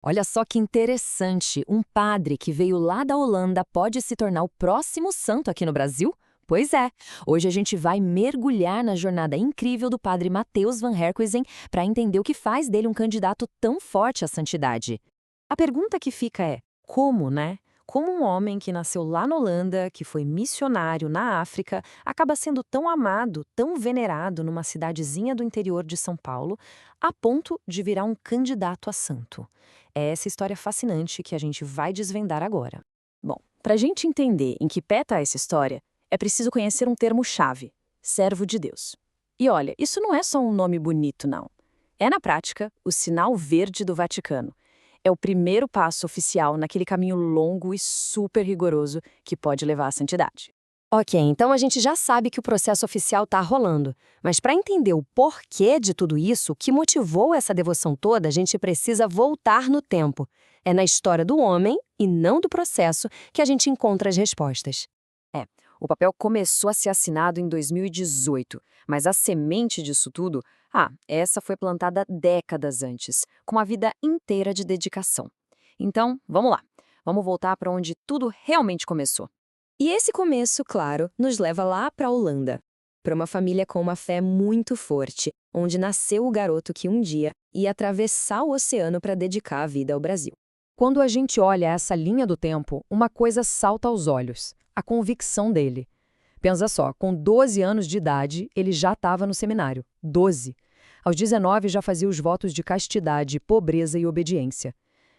Olha só que interessante, um padre que veio lá da Holanda pode se tornar o próximo santo aqui no Brasil? Pois é, hoje a gente vai mergulhar na jornada incrível do padre Matheus van Herkhuizen para entender o que faz dele um candidato tão forte à santidade. A pergunta que fica é, como, né? Como um homem que nasceu lá na Holanda, que foi missionário na África, acaba sendo tão amado, tão venerado numa cidadezinha do interior de São Paulo, a ponto de virar um candidato a santo? É essa história fascinante que a gente vai desvendar agora. Bom, para a gente entender em que pé está essa história, é preciso conhecer um termo-chave: servo de Deus. E olha, isso não é só um nome bonito, não. É, na prática, o sinal verde do Vaticano. É o primeiro passo oficial naquele caminho longo e super rigoroso que pode levar à santidade. Ok, então a gente já sabe que o processo oficial está rolando. Mas para entender o porquê de tudo isso, o que motivou essa devoção toda, a gente precisa voltar no tempo. É na história do homem, e não do processo, que a gente encontra as respostas. O papel começou a ser assinado em 2018, mas a semente disso tudo, essa foi plantada décadas antes, com uma vida inteira de dedicação. Então, vamos lá. Vamos voltar para onde tudo realmente começou. E esse começo, claro, nos leva lá para a Holanda, para uma família com uma fé muito forte, onde nasceu o garoto que um dia ia atravessar o oceano para dedicar a vida ao Brasil. Quando a gente olha essa linha do tempo, uma coisa salta aos olhos: a convicção dele. Pensa só, com 12 anos de idade, ele já estava no seminário. 12. Aos 19 já fazia os votos de castidade, pobreza e obediência.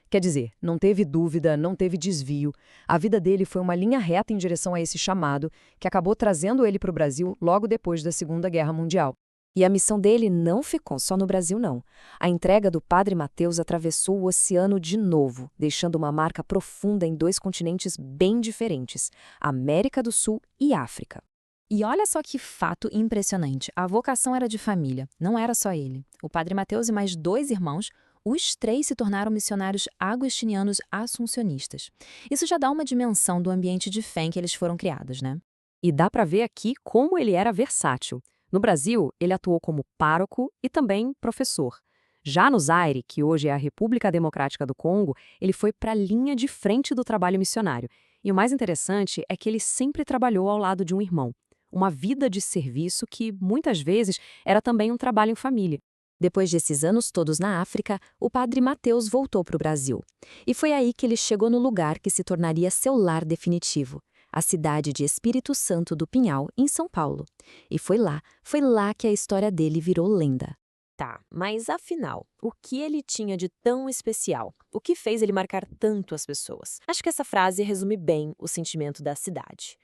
Quer dizer, não teve dúvida, não teve desvio. A vida dele foi uma linha reta em direção a esse chamado, que acabou trazendo ele para o Brasil logo depois da Segunda Guerra Mundial. E a missão dele não ficou só no Brasil, não. A entrega do Padre Matheus atravessou o oceano de novo, deixando uma marca profunda em dois continentes bem diferentes, América do Sul e África. E olha só que fato impressionante, a vocação era de família, não era só ele. O Padre Matheus e mais 2 irmãos, os 3 se tornaram missionários agostinianos assuncionistas. Isso já dá uma dimensão do ambiente de fé em que eles foram criados, né? E dá para ver aqui como ele era versátil. No Brasil, ele atuou como pároco e também professor. Já no Zaire, que hoje é a República Democrática do Congo, ele foi para a linha de frente do trabalho missionário. E o mais interessante é que ele sempre trabalhou ao lado de um irmão. Uma vida de serviço que, muitas vezes, era também um trabalho em família. Depois desses anos todos na África, o Padre Matheus voltou para o Brasil. E foi aí que ele chegou no lugar que se tornaria seu lar definitivo: a cidade de Espírito Santo do Pinhal, em São Paulo. E foi lá que a história dele virou lenda. Tá, mas afinal, o que ele tinha de tão especial? O que fez ele marcar tanto as pessoas? Acho que essa frase resume bem o sentimento da cidade.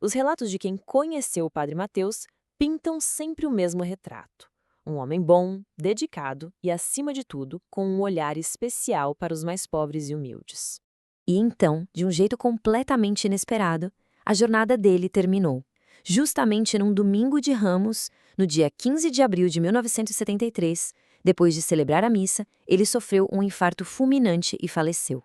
Os relatos de quem conheceu o Padre Matheus pintam sempre o mesmo retrato. Um homem bom, dedicado e, acima de tudo, com um olhar especial para os mais pobres e humildes. E então, de um jeito completamente inesperado, a jornada dele terminou. Justamente num domingo de Ramos, no dia 15 de abril de 1973, depois de celebrar a missa, ele sofreu um infarto fulminante e faleceu.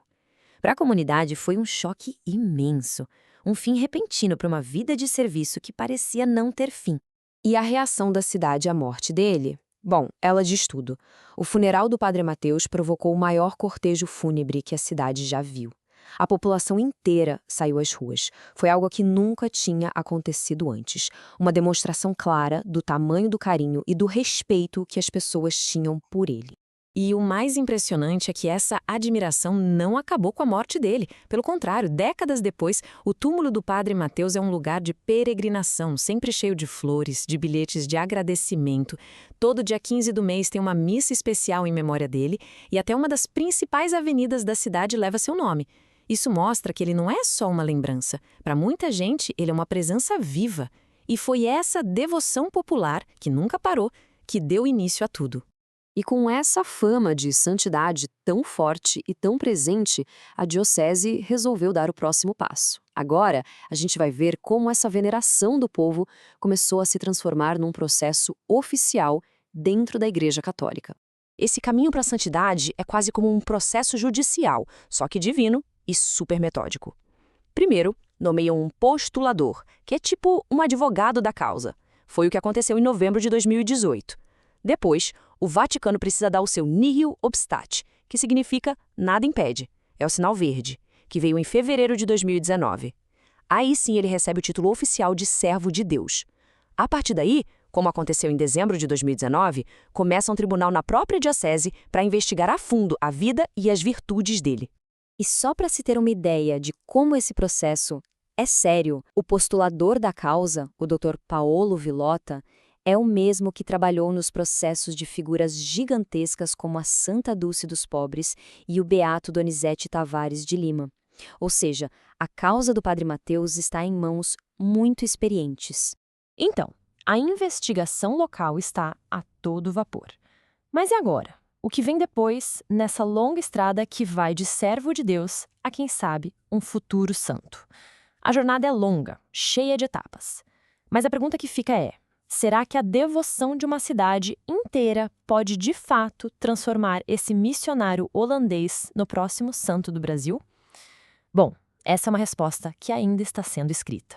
Para a comunidade foi um choque imenso, um fim repentino para uma vida de serviço que parecia não ter fim. E a reação da cidade à morte dele? Bom, ela diz tudo. O funeral do Padre Matheus provocou o maior cortejo fúnebre que a cidade já viu. A população inteira saiu às ruas. Foi algo que nunca tinha acontecido antes. Uma demonstração clara do tamanho do carinho e do respeito que as pessoas tinham por ele. E o mais impressionante é que essa admiração não acabou com a morte dele. Pelo contrário, décadas depois, o túmulo do Padre Matheus é um lugar de peregrinação, sempre cheio de flores, de bilhetes de agradecimento. Todo dia 15 do mês tem uma missa especial em memória dele e até uma das principais avenidas da cidade leva seu nome. Isso mostra que ele não é só uma lembrança. Para muita gente, ele é uma presença viva. E foi essa devoção popular, que nunca parou, que deu início a tudo. E com essa fama de santidade tão forte e tão presente, a diocese resolveu dar o próximo passo. Agora, a gente vai ver como essa veneração do povo começou a se transformar num processo oficial dentro da Igreja Católica. Esse caminho para a santidade é quase como um processo judicial, só que divino e super metódico. Primeiro, nomeiam um postulador, que é tipo um advogado da causa. Foi o que aconteceu em novembro de 2018. Depois, o Vaticano precisa dar o seu nihil obstat, que significa nada impede. É o sinal verde, que veio em fevereiro de 2019. Aí sim ele recebe o título oficial de servo de Deus. A partir daí, como aconteceu em dezembro de 2019, começa um tribunal na própria diocese para investigar a fundo a vida e as virtudes dele. E só para se ter uma ideia de como esse processo é sério, o postulador da causa, o Dr. Paolo Villota, é o mesmo que trabalhou nos processos de figuras gigantescas como a Santa Dulce dos Pobres e o Beato Donizete Tavares de Lima. Ou seja, a causa do Padre Mateus está em mãos muito experientes. Então, a investigação local está a todo vapor. Mas e agora? O que vem depois, nessa longa estrada que vai de servo de Deus a, quem sabe, um futuro santo? A jornada é longa, cheia de etapas. Mas a pergunta que fica é: será que a devoção de uma cidade inteira pode, de fato, transformar esse missionário holandês no próximo santo do Brasil? Bom, essa é uma resposta que ainda está sendo escrita.